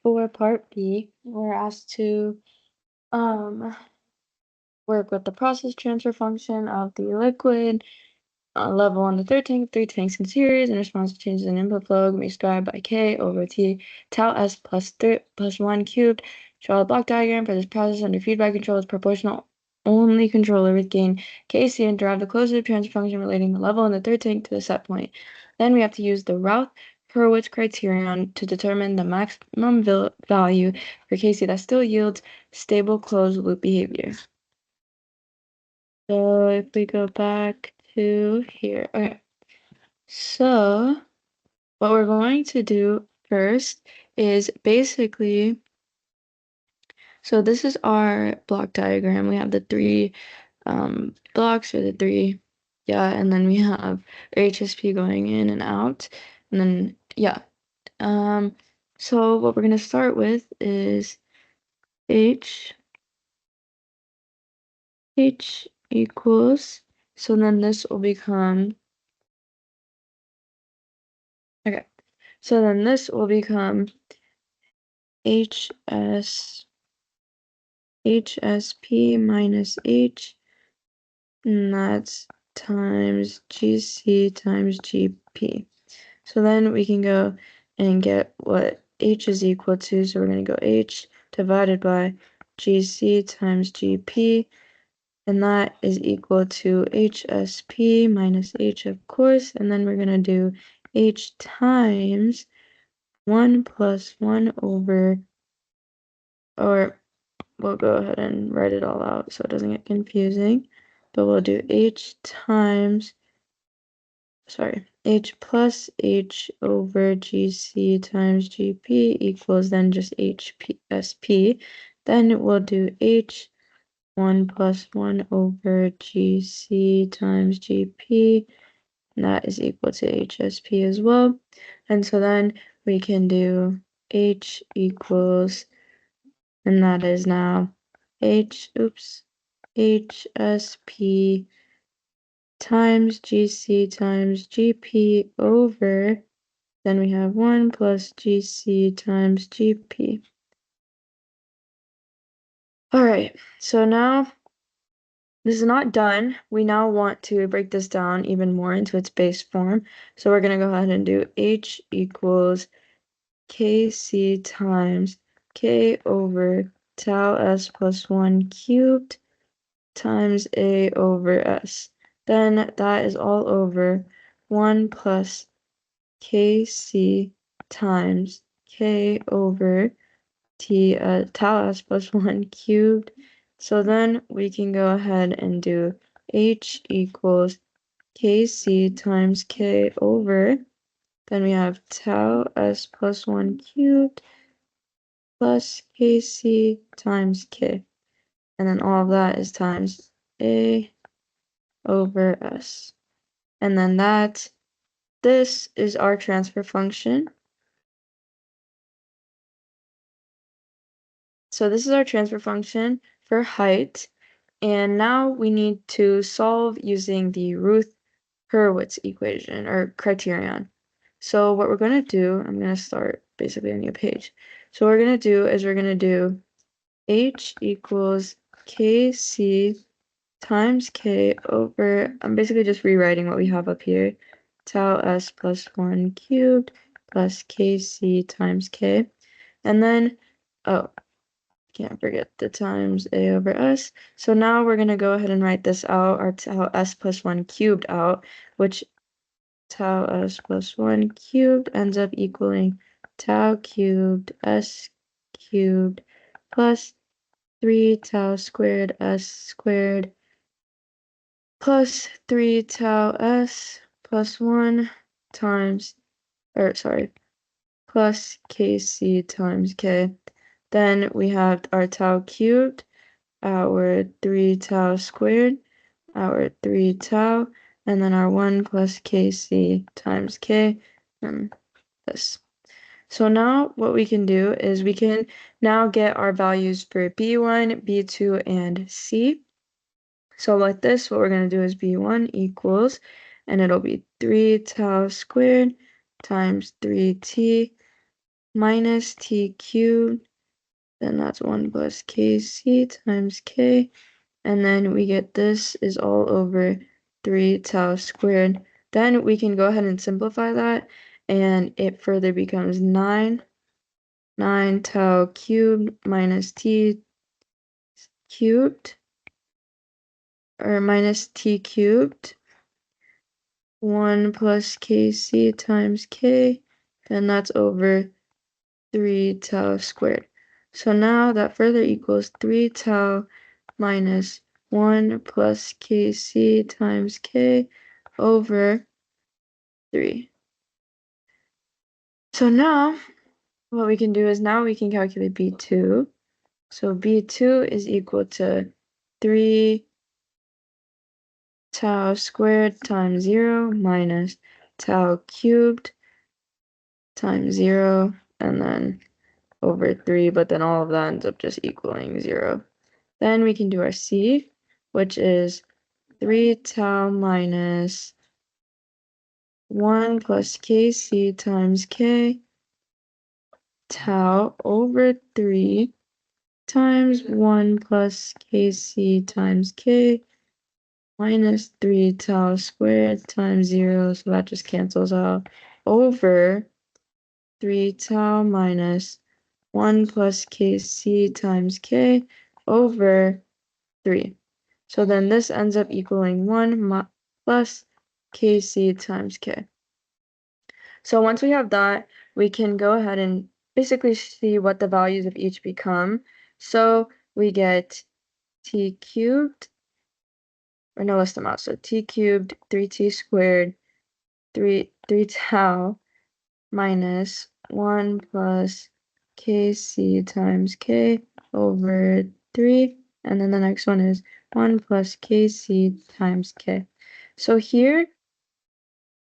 For part B, we're asked to work with the process transfer function of the liquid level on the third tank, 3 tanks in series, in response to changes in input flow can be described by K over T tau S plus 1 cubed. Draw the block diagram for this process under feedback control is proportional only controller with gain Kc and derive the closed-loop transfer function relating the level in the third tank to the set point. Then we have to use the Routh-Hurwitz criterion to determine the maximum value for Kc that still yields stable closed-loop behavior. So if we go back to here, okay. So what we're going to do first is basically, so this is our block diagram. We have the 3 blocks or the 3, and then we have our HSP going in and out, and then, so what we're going to start with is H equals, so then this will become, okay, so then this will become HSP minus H, and that's times GC times GP. So then we can go and get what H is equal to. So we're going to go H divided by GC times GP, and that is equal to HSP minus H, of course, and then we're going to do H times 1 plus 1 over, or we'll go ahead and write it all out so it doesn't get confusing, but we'll do H plus H over GC times GP equals then just HSP. Then we'll do H 1 plus 1 over GC times GP, and that is equal to HSP as well. And so then we can do H equals, and that is now HSP times GC times GP over, then we have 1 plus GC times GP. All right, so now this is not done. We now want to break this down even more into its base form. So we're going to go ahead and do H equals Kc times K over tau S plus 1 cubed times A over S. Then that is all over 1 plus Kc times K over T tau S plus 1 cubed. So then we can go ahead and do H equals Kc times K over, then we have tau S plus 1 cubed plus Kc times K. And then all of that is times A over S. And then this is our transfer function. So this is our transfer function for height. And now we need to solve using the Routh-Hurwitz equation or criterion. So what we're going to do, I'm going to start basically a new page. So what we're going to do is we're going to do H equals Kc times K over, I'm basically just rewriting what we have up here, tau S plus 1 cubed plus Kc times K. And then, can't forget the times A over S. So now we're going to go ahead and write this out, our tau S plus 1 cubed out, which tau S plus 1 cubed ends up equaling tau cubed S cubed plus 3 tau squared S squared plus 3 tau S plus 1 times, plus Kc times K. Then we have our tau cubed, our 3 tau squared, our 3 tau, and then our 1 plus Kc times K, and this. So now what we can do is we can now get our values for B1, B2, and C. So like this, what we're going to do is B1 equals, and it'll be 3 tau squared times 3t, minus t cubed, then that's 1 plus kc times k, and then we get this is all over 3 tau squared. Then we can go ahead and simplify that, and it further becomes 9 tau cubed minus t cubed, or minus t cubed, 1 plus kc times k, and that's over 3 tau squared. So now that further equals 3 tau minus 1 plus kc times k over 3. So now what we can do is now we can calculate B2. So B2 is equal to 3 tau squared times 0 minus tau cubed times 0, and then over 3, but then all of that ends up just equaling 0. Then we can do our C, which is 3 tau minus 1 plus kc times k tau over 3 times 1 plus kc times k minus 3 tau squared times 0, so that just cancels out, over 3 tau minus 1 plus kc times k over 3. So then this ends up equaling 1 plus kc times k. So once we have that, we can go ahead and basically see what the values of each become. So we get t cubed, or no, list them out. So t cubed, 3t squared, 3 tau minus 1 plus kc times k over 3. And then the next one is 1 plus kc times k. So here,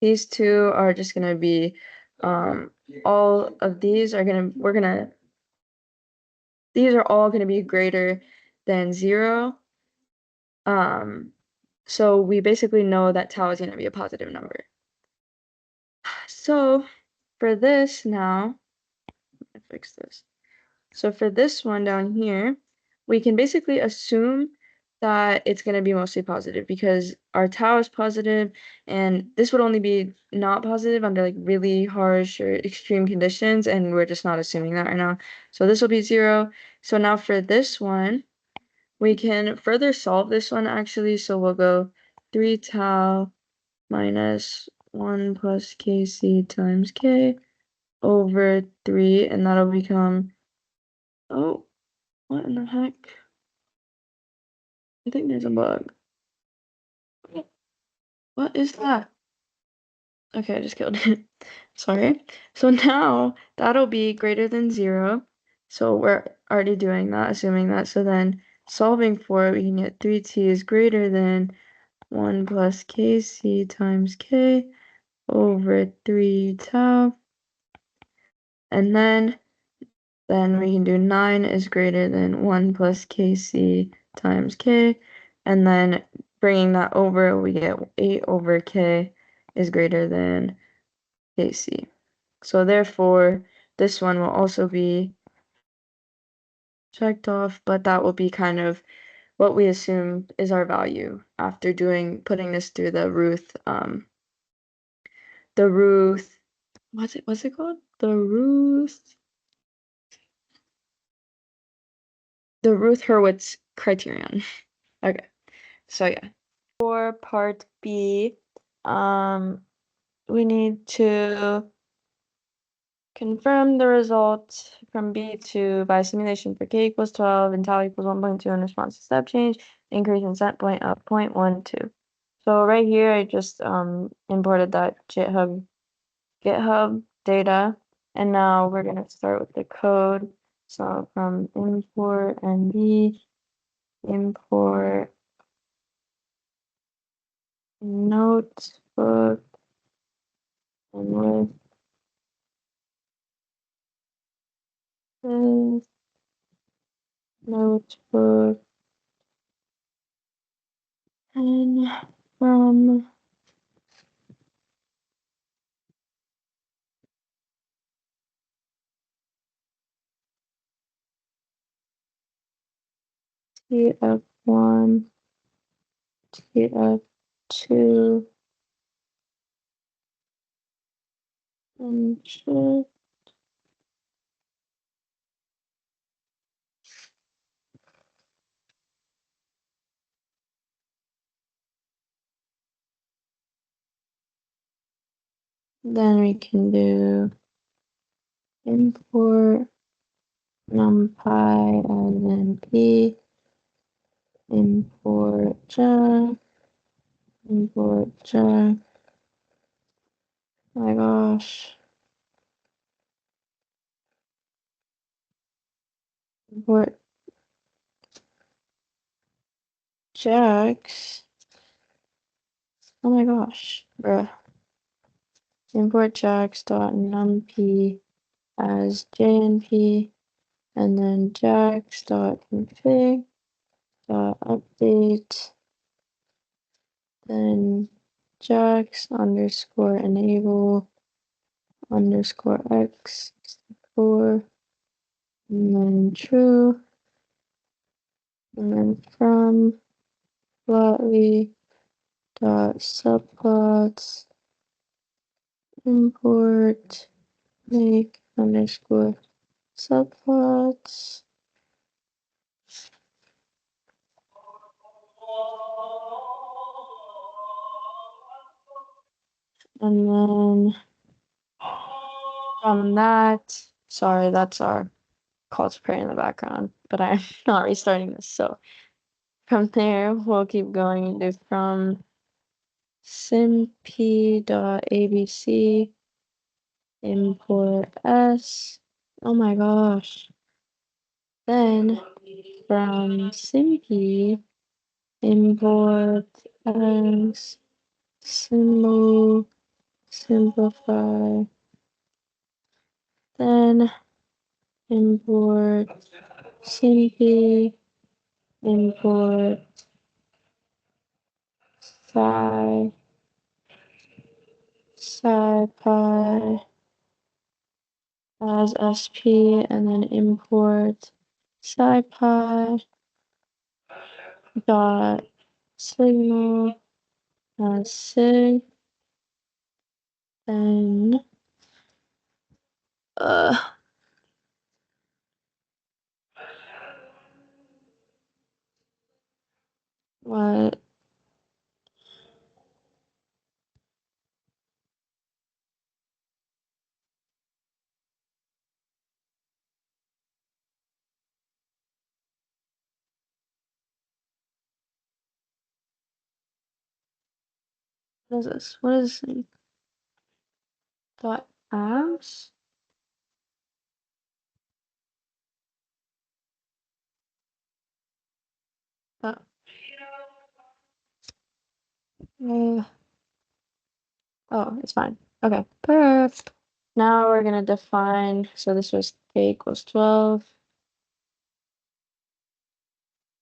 these two are just going to be, all of these are going to, these are all going to be greater than 0. So we basically know that tau is going to be a positive number. So for this now, let me fix this. So for this one down here, we can basically assume that it's going to be mostly positive because our tau is positive, and this would only be not positive under like really harsh or extreme conditions, and we're just not assuming that right now. So this will be 0. So now for this one, we can further solve this one actually. So we'll go 3 tau minus 1 plus kc times k over 3, and that'll become, oh, what in the heck? I think there's a bug. What is that? Okay, I just killed it. Sorry. So now that'll be greater than 0. So we're already doing that, assuming that. So then solving for it, we can get 3t is greater than 1 plus kc times k over 3 tau. And then we can do 9 is greater than 1 plus kc times k. And then bringing that over, we get 8 over k is greater than kc. So therefore, this one will also be checked off, but that will be kind of what we assume is our value after putting this through the Ruth, what's it called? The Ruth-Hurwitz criterion. Okay, so yeah. For part B, we need to confirm the result from B2 by simulation for k equals 12 and tau equals 1.2 in response to step change, increase in set point of 0.12. So right here, I just imported that GitHub data, and now we're going to start with the code. So from import NB, import notebook, and with this notebook, and from TF1, TF2, and shit. Then we can do import numpy and then p, import jack, import jack. Oh my gosh. Import jacks. Oh my gosh, bruh. Import jacks dot numpy as jnp, and then jacks dot config dot update, then jacks underscore enable underscore x4, and then true, and then from plotly dot subplots import make underscore subplots, and then from that, sorry, that's our call to prayer in the background, but I'm not restarting this. So from there, we'll keep going and do from simp.abc import s. Oh my gosh. Then from simpy import s symbol simplify. Then import simpy import sci scipy as sp, and then import scipy dot signal as sig, then uh what is this? What is this thing? Dot apps? Dot uh, oh, it's fine. Okay, perfect. Now we're gonna define, so this was k equals 12.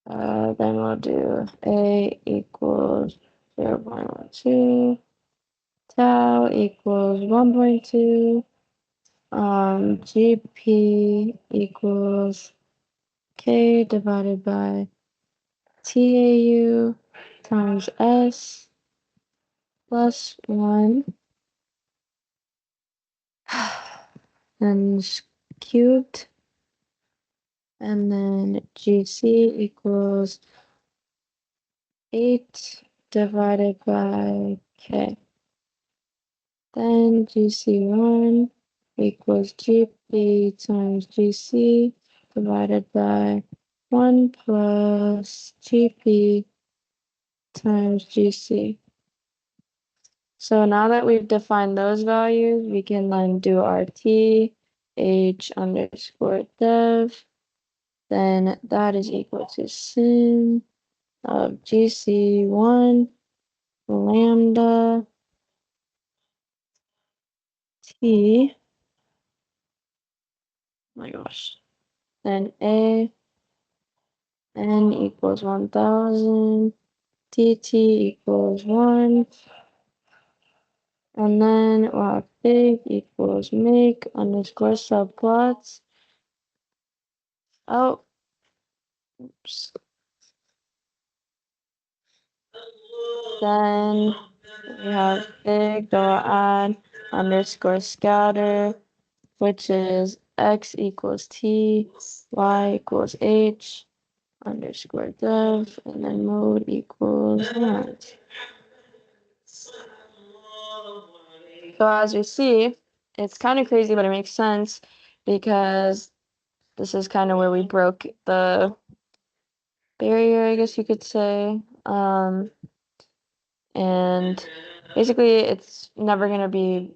Then we'll do a equals 0.12, tau equals 1.2, GP equals K divided by TAU times S plus 1 and cubed, and then GC equals 8 divided by K. Then GC1 equals GP times GC divided by 1 plus GP times GC. So now that we've defined those values, we can then do our T H underscore dev. Then that is equal to sim of GC1 lambda T. Oh my gosh. Then A N equals 1000, TT equals 1, and then we'll have big equals make underscore subplots. Oh, oops. Then we have big dot add underscore scatter, which is x equals t, y equals h, underscore dev, and then mode equals that. So as we see, it's kind of crazy, but it makes sense because this is kind of where we broke the barrier, I guess you could say. And basically, it's never going to be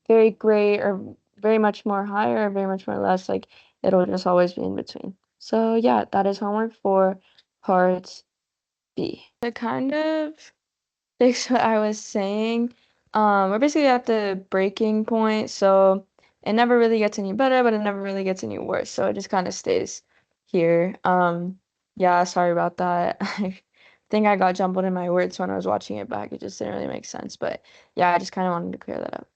very great or very much more higher or very much more less. Like, it'll just always be in between. So, yeah, that is homework for part B. To kind of fix what I was saying, we're basically at the breaking point. So, it never really gets any better, but it never really gets any worse. So, it just kind of stays here. Yeah, sorry about that. I think I got jumbled in my words when I was watching it back. It just didn't really make sense. But yeah, I just kind of wanted to clear that up.